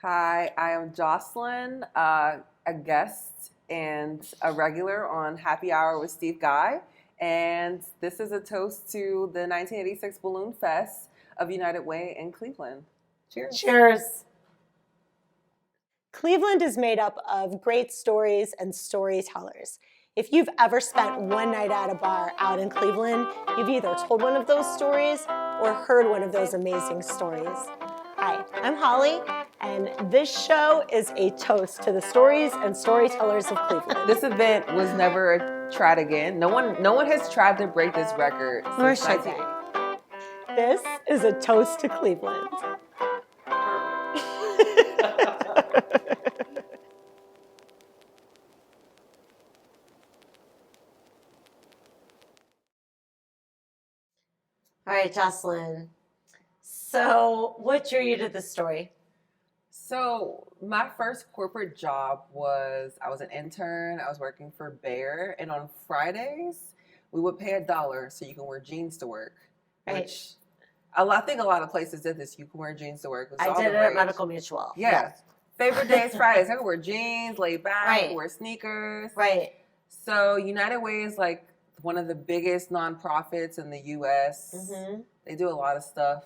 Hi, I am Jocelyn, a guest and a regular on Happy Hour with Steve Guy. And this is a toast to the 1986 Balloonfest of United Way in Cleveland. Cheers. Cheers. Cleveland is made up of great stories and storytellers. If you've ever spent one night at a bar out in Cleveland, you've either told one of those stories or heard one of those amazing stories. Hi, I'm Holly, and this show is a toast to the stories and storytellers of Cleveland. This event was never tried again. No one has tried to break this record. Nor should they. This is a toast to Cleveland. All right, Jocelyn. So, what drew you to this story? So, my first corporate job was I was an intern. I was working for Bayer, and on Fridays we would pay $1 so you can wear jeans to work. Right. Which I think a lot of places did this. You can wear jeans to work. I did it at Medical Mutual. Yeah. Yes. Favorite day is Fridays. I could wear jeans, lay back, Right. wear sneakers. Right. So United Way is like one of the biggest nonprofits in the U.S. Mm-hmm. They do a lot of stuff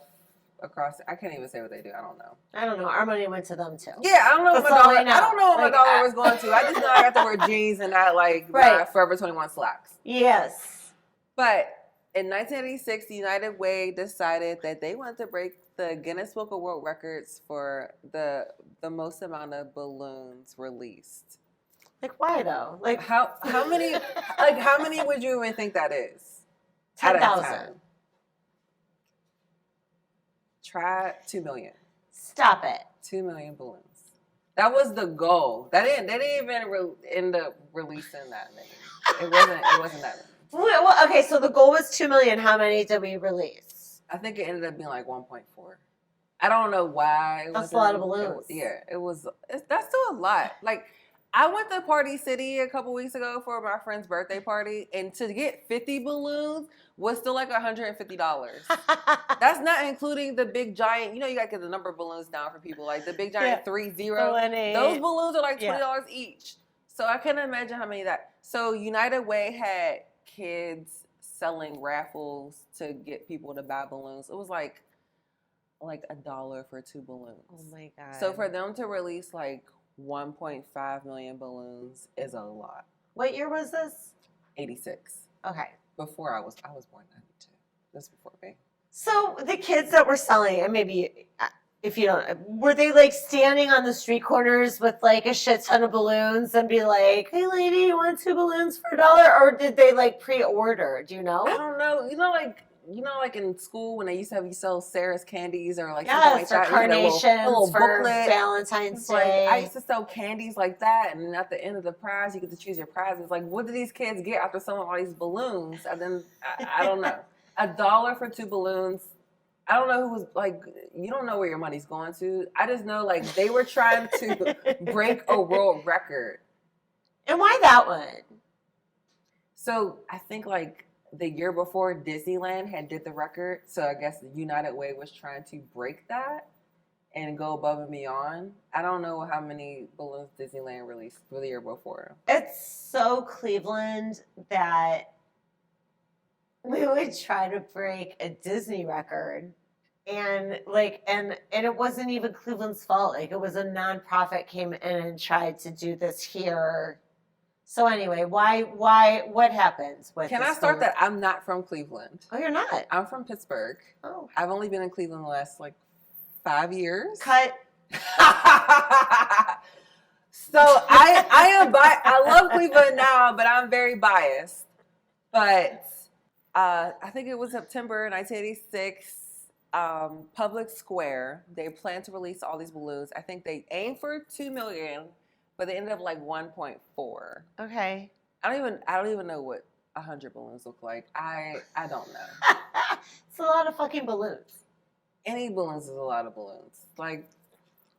across. I can't even say what they do. I don't know. I don't know. Our money went to them too. Yeah, I don't know what my That's all dollar. I know. I don't know what Like, my dollar was going to. I just know I got to wear jeans and not like Right. Forever 21 slacks. Yes. But in 1986, the United Way decided that they wanted to break the Guinness Book of World Records for the most amount of balloons released. Like, why though? Like, How many? Like, how many would you even think that is? Out of 10,000. 10. Try 2 million. Stop it. 2 million balloons. That was the goal. They didn't even end up releasing that many. It wasn't that many. Well, okay, so the goal was 2 million. How many did we release? I think it ended up being like 1.4. I don't know why. That's a lot of balloons. That's still a lot. Like, I went to Party City a couple weeks ago for my friend's birthday party, and to get 50 balloons was still like $150. That's not including the big giant. You know, you got to get the number of balloons down for people. Like the big giant 30. Those balloons are like $20 each. So I can't imagine how many that. So United Way had kids selling raffles to get people to buy balloons. It was like $1 for 2 balloons. Oh my God. So for them to release like 1.5 million balloons is a lot. What year was this? 86. Okay. Before I was born in 92. That's before me. So the kids that were selling, and maybe if you don't, were they like standing on the street corners with like a shit ton of balloons and be like, "Hey, lady, you want 2 balloons for $1?" Or did they like pre-order? Do you know? I don't know. You know, like in school when they used to have you sell Sarah's candies or like Yes, something like that. carnations, a little for booklet. Valentine's Like, Day. I used to sell candies like that, and then at the end of the prize, you get to choose your prizes. Like, what do these kids get after selling all these balloons? And then I don't know. $1 for 2 balloons. I don't know who was like. You don't know where your money's going to. I just know like they were trying to break a world record. And why that one? So I think like the year before Disneyland had did the record, so I guess the United Way was trying to break that and go above and beyond. I don't know how many balloons Disneyland released for the year before. It's so Cleveland that we would try to break a Disney record, and it wasn't even Cleveland's fault. Like, it was a nonprofit came in and tried to do this here. So anyway, what happens with Can I start that? I'm not from Cleveland. Oh, you're not? I'm from Pittsburgh. Oh. I've only been in Cleveland the last like 5 years. Cut. So I love Cleveland now, but I'm very biased. But I think it was September 1986, Public Square. They planned to release all these balloons. I think they aimed for 2 million, but they ended up like 1.4. Okay. I don't even know what 100 balloons look like. I don't know. It's a lot of fucking balloons. Any balloons is a lot of balloons. Like,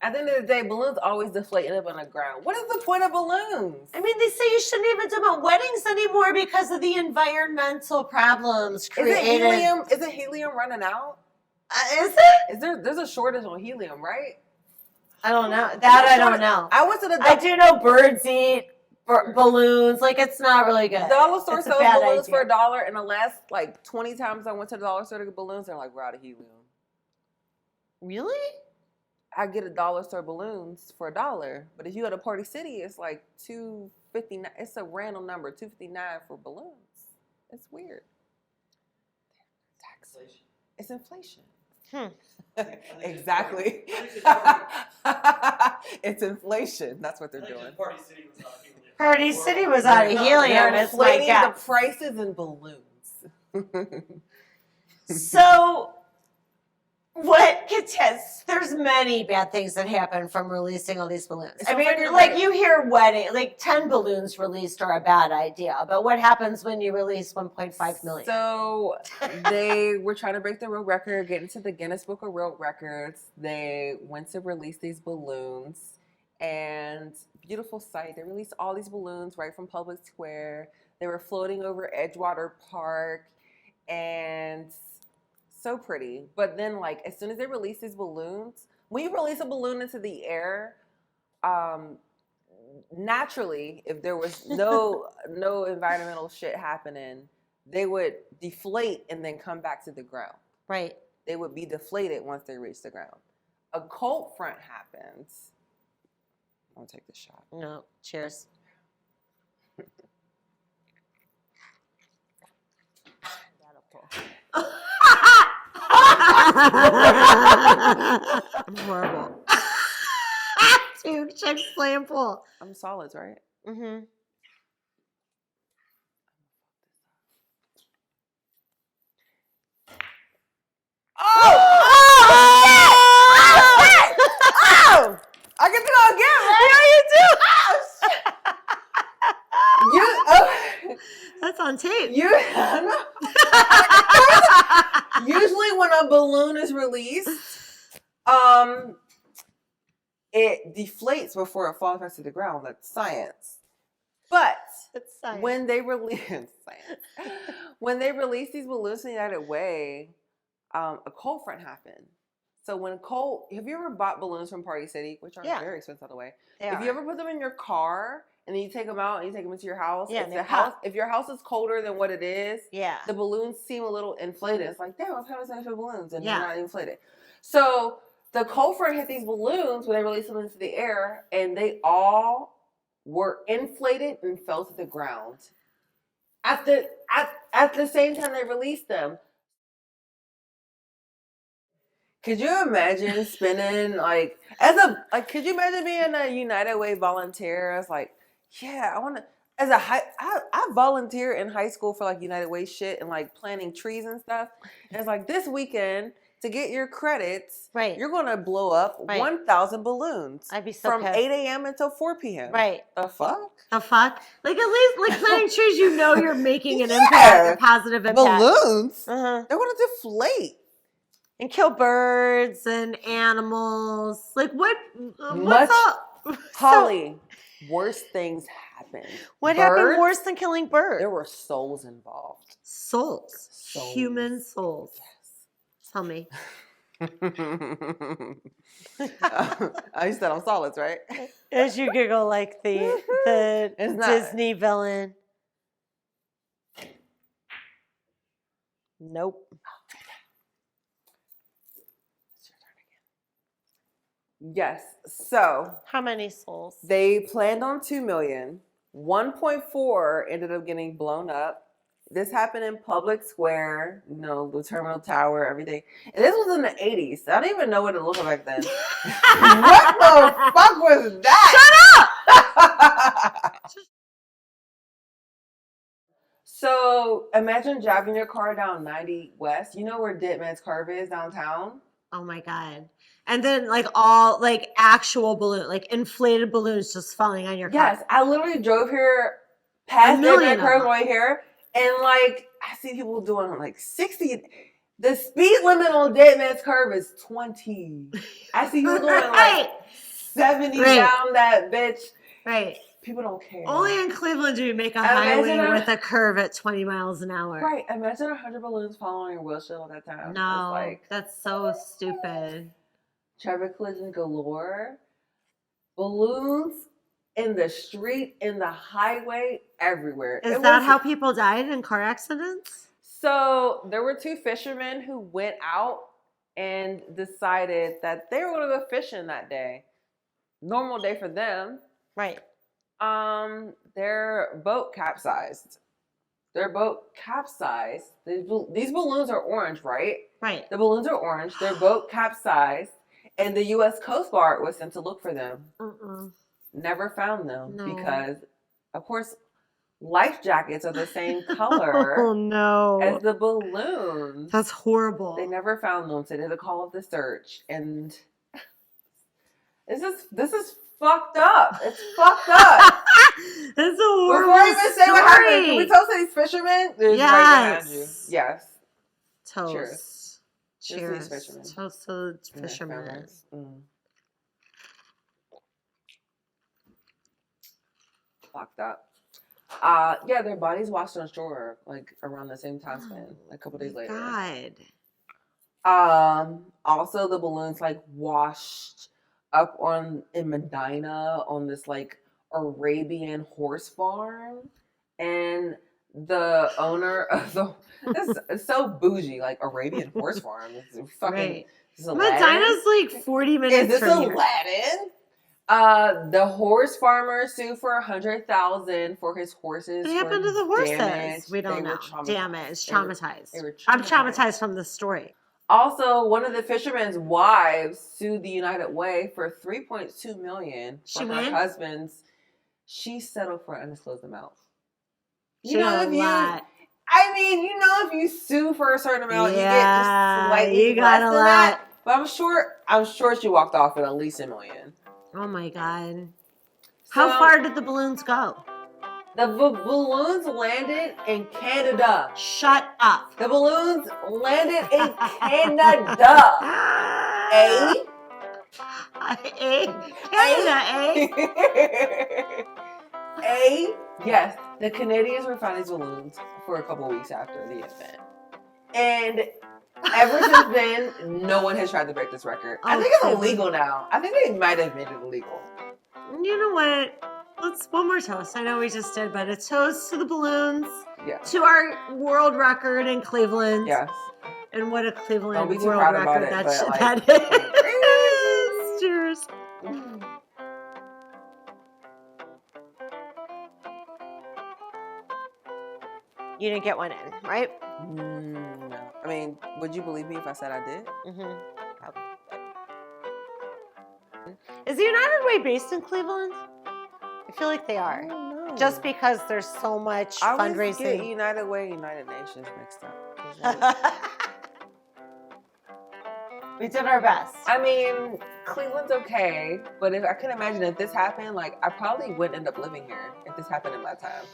at the end of the day, balloons always deflate and end up on the ground. What is the point of balloons? I mean, they say you shouldn't even do about weddings anymore because of the environmental problems created. Is it helium running out? Is it? There's a shortage on helium, right? I don't know. That I don't know. I went to the. I do know birds eat balloons. Like, it's not really good. Dollar store It's a sells bad balloons idea. for $1, and the last like 20 times I went to the dollar store to get balloons, they're like, we're out of helium. Really? I get a dollar store balloons for $1, but if you go to Party City, it's like $2.59. It's a random number, $2.59 for balloons. It's weird. Taxation. It's inflation. Exactly. It's inflation. That's what they're doing. Party City was out of helium. They're It's my inflating guess. the prices in balloons. So, what contends? There's many bad things that happen from releasing all these balloons. I mean, like, you hear wedding, like 10 balloons released are a bad idea, but what happens when you release 1.5 million? So they were trying to break the world record, get into the Guinness Book of World Records. They went to release these balloons, and beautiful sight. They released all these balloons right from Public Square. They were floating over Edgewater Park, and so pretty. But then, like, as soon as they release these balloons, when you release a balloon into the air, naturally, if there was no environmental shit happening, they would deflate and then come back to the ground. Right. They would be deflated once they reach the ground. A cold front happens. I'll take the shot. No. Cheers. I'm horrible. Dude, check slam pull. I'm solids, right? Mm-hmm. Oh! I get to go again, right? Yeah, you do. You That's on tape. Usually when a balloon is released, it deflates before it falls back to the ground. That's science. But It's science. when they release these balloons in the United Way, a cold front happened. So have you ever bought balloons from Party City, which are very expensive, by the way? If you ever put them in your car and then you take them out and you take them into your house, if your house is colder than what it is, the balloons seem a little inflated. It's like, damn, I've had extra balloons, and they're not inflated. So the cold front hit these balloons when they released them into the air, and they all were inflated and fell to the ground. At the same time they released them. Could you imagine spending could you imagine being a United Way volunteer? It's like, yeah, I want to. I volunteer in high school for like United Way shit and like planting trees and stuff. And it's like, this weekend, to get your credits, you're gonna blow up 1,000 balloons. I'd be so from pissed. 8 a.m. until 4 p.m. Right. The fuck? The fuck? Like, at least, like, planting trees, you know you're making an impact, a positive impact. Balloons? They're gonna deflate. And kill birds and animals. Like, what's up? Holly, worse things happened. What happened worse than killing birds? There were souls involved. Souls. Human souls. Yes. Tell me. I said I'm solids, right? As you giggle like the Disney villain. Nope. Yes. So how many souls? They planned on 2 million. 1.4 ended up getting blown up. This happened in Public Square, the Terminal Tower, everything. And this was in the 80s. I don't even know what it looked like then. What the fuck was that? Shut up! So imagine driving your car down 90 West. You know where Dead Man's Curve is downtown? Oh my God. And then all actual balloon, inflated balloons just falling on your car. Yes, I literally drove here past Dead Man's Curve right here. And I see people doing 60. The speed limit on Dead Man's Curve is 20. I see people doing 70 down that bitch. Right. People don't care. Only in Cleveland do you make a highway with a curve at 20 miles an hour. Right. Imagine 100 balloons falling on your windshield at that time. No, that's so stupid. Traffic collision galore. balloons in the street, in the highway, everywhere. Is that how people died in car accidents? So there were 2 fishermen who went out and decided that they were going to go fishing that day. Normal day for them. Right. Their boat capsized. These balloons are orange, right? Right. The balloons are orange. Their boat capsized, and the U.S. Coast Guard was sent to look for them. Never found them because, of course, life jackets are the same color as the balloons. That's horrible. They never found them, so they did a call of the search, and this is fucked up. It's fucked up. It's a horrible Before I even say what happened, story. can we toast to these fishermen? There's right behind you. Yes. Toast. Cheers. To these fishermen. Toast to the fishermen. Fucked up. Yeah, their bodies washed on shore like around the same time span, like a couple days later. God. Also the balloons like washed up in Medina on this like Arabian horse farm, and the owner of it's so bougie, like Arabian horse farm. It's fucking Medina's like 40 minutes from here. Aladdin? The horse farmer sued for $100,000 for his horses. What happened to the horses? Damage. We don't know. Traumatized. Traumatized. They were I'm traumatized from the story. Also, one of the fishermen's wives sued the United Way for $3.2 million for her husband's. She settled for an undisclosed amount. If you sue for a certain amount, you get just slightly less than that. But I'm sure she walked off with at least $1 million. Oh my God. How far did the balloons go? The balloons landed in Canada. Shut up. The balloons landed in Canada. Yes, the Canadians were finding these balloons for a couple weeks after the event. And ever since then, no one has tried to break this record. I think it's illegal now. I think they might have made it illegal. You know what? Let's one more toast. I know we just did, but a toast to the balloons. Yeah. To our world record in Cleveland. Yes. And what a Cleveland Don't be too world proud record about that is. Cheers. You didn't get one in, right? No. I mean, would you believe me if I said I did? Mm-hmm. Probably. Is the United Way based in Cleveland? I feel like they are. I don't know. Just because there's so much I fundraising. I get United Way, United Nations mixed up. We did our best. I mean, Cleveland's okay, but I can imagine if this happened, like, I probably wouldn't end up living here if this happened in my time.